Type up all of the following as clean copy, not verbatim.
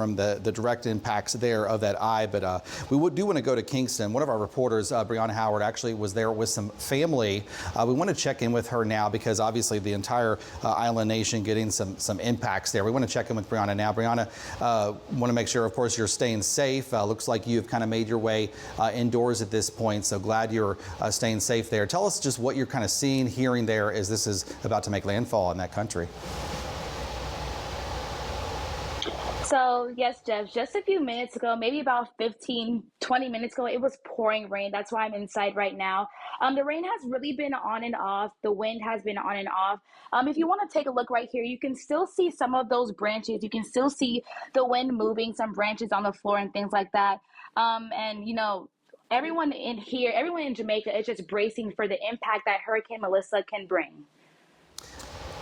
from the direct impacts there of that eye, but we do want to go to Kingston. One of our reporters, Bryanna Howard, actually was there with some family. We want to check in with her now because obviously the entire island nation getting some impacts there. We want to check in with Bryanna now. Bryanna, want to make sure, of course, you're staying safe. Looks like you've kind of made your way indoors at this point, so glad you're staying safe there. Tell us just what you're kind of seeing, hearing there as this is about to make landfall in that country. So yes, Jeff, just a few minutes ago, maybe about 15, 20 minutes ago, it was pouring rain. That's why I'm inside right now. The rain has really been on and off. The wind has been on and off. If you want to take a look right here, you can still see some of those branches. You can still see the wind moving, some branches on the floor and things like that. And you know, everyone in here, everyone in Jamaica is just bracing for the impact that Hurricane Melissa can bring.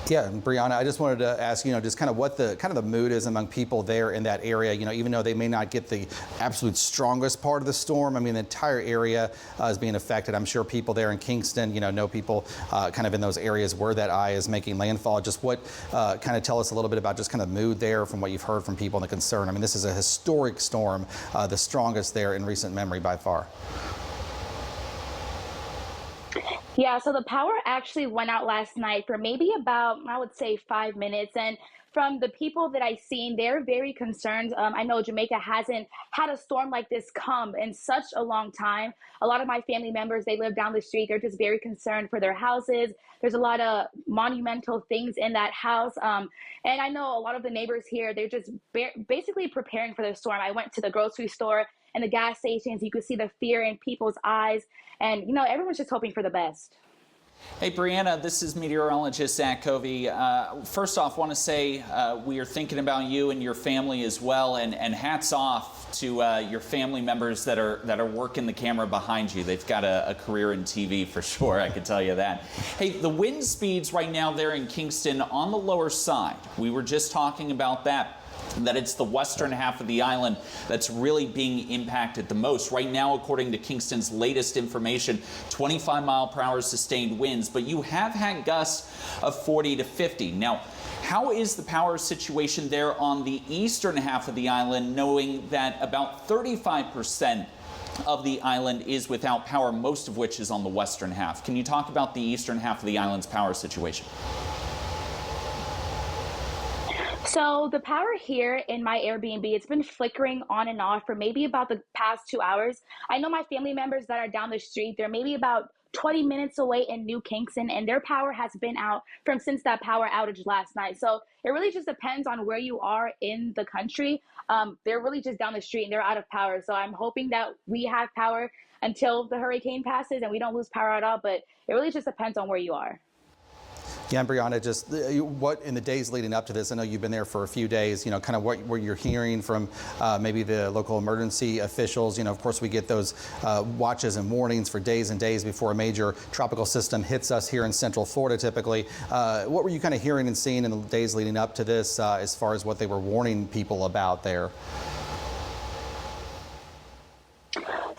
Yeah, and Bryanna, I just wanted to ask, just kind of what the mood is among people there in that area. Even though they may not get the absolute strongest part of the storm, I mean, the entire area is being affected. I'm sure people there in Kingston, know people kind of in those areas where that eye is making landfall. Just what, kind of tell us a little bit about just kind of mood there from what you've heard from people and the concern. I mean, this is a historic storm, the strongest there in recent memory by far. Yeah, so the power actually went out last night for maybe about, I would say, 5 minutes. And from the people that I've seen, they're very concerned. I know Jamaica hasn't had a storm like this come in such a long time. A lot of my family members, they live down the street. They're just very concerned for their houses. There's a lot of monumental things in that house. And I know a lot of the neighbors here, they're just basically preparing for the storm. I went to the grocery store and the gas stations. You could see the fear in people's eyes. And, everyone's just hoping for the best. Hey, Bryanna, this is meteorologist Zach Covey. First off, want to say we are thinking about you and your family as well, and hats off to your family members that are working the camera behind you. They've got a career in TV for sure, I can tell you that. Hey, the wind speeds right now there in Kingston on the lower side. We were just talking about that it's the western half of the island that's really being impacted the most. Right now, according to Kingston's latest information, 25-mile-per-hour sustained winds, but you have had gusts of 40 to 50. Now, how is the power situation there on the eastern half of the island, knowing that about 35% of the island is without power, most of which is on the western half? Can you talk about the eastern half of the island's power situation? So the power here in my Airbnb, it's been flickering on and off for maybe about the past 2 hours. I know my family members that are down the street, they're maybe about 20 minutes away in New Kingston, and their power has been out since that power outage last night. So it really just depends on where you are in the country. They're really just down the street and they're out of power. So I'm hoping that we have power until the hurricane passes and we don't lose power at all, but it really just depends on where you are. Yeah, and Bryanna, just what in the days leading up to this, I know you've been there for a few days, kind of what you're hearing from maybe the local emergency officials. Of course, we get those watches and warnings for days and days before a major tropical system hits us here in Central Florida typically. What were you kind of hearing and seeing in the days leading up to this as far as what they were warning people about there?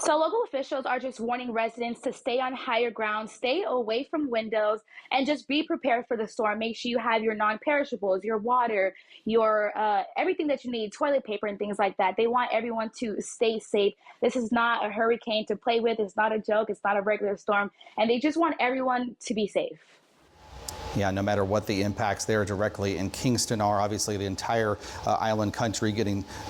So local officials are just warning residents to stay on higher ground, stay away from windows, and just be prepared for the storm. Make sure you have your non-perishables, your water, your everything that you need, toilet paper and things like that. They want everyone to stay safe. This is not a hurricane to play with. It's not a joke. It's not a regular storm. And they just want everyone to be safe. Yeah, no matter what the impacts there directly in Kingston are, obviously the entire island country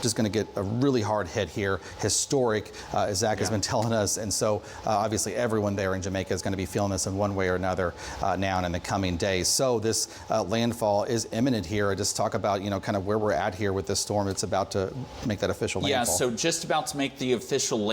just going to get a really hard hit here. Historic, as Zach has been telling us. And so obviously everyone there in Jamaica is going to be feeling this in one way or another now and in the coming days. So this landfall is imminent here. Just talk about, kind of where we're at here with this storm. It's about to make that official landfall. Yeah, so just about to make the official landfall.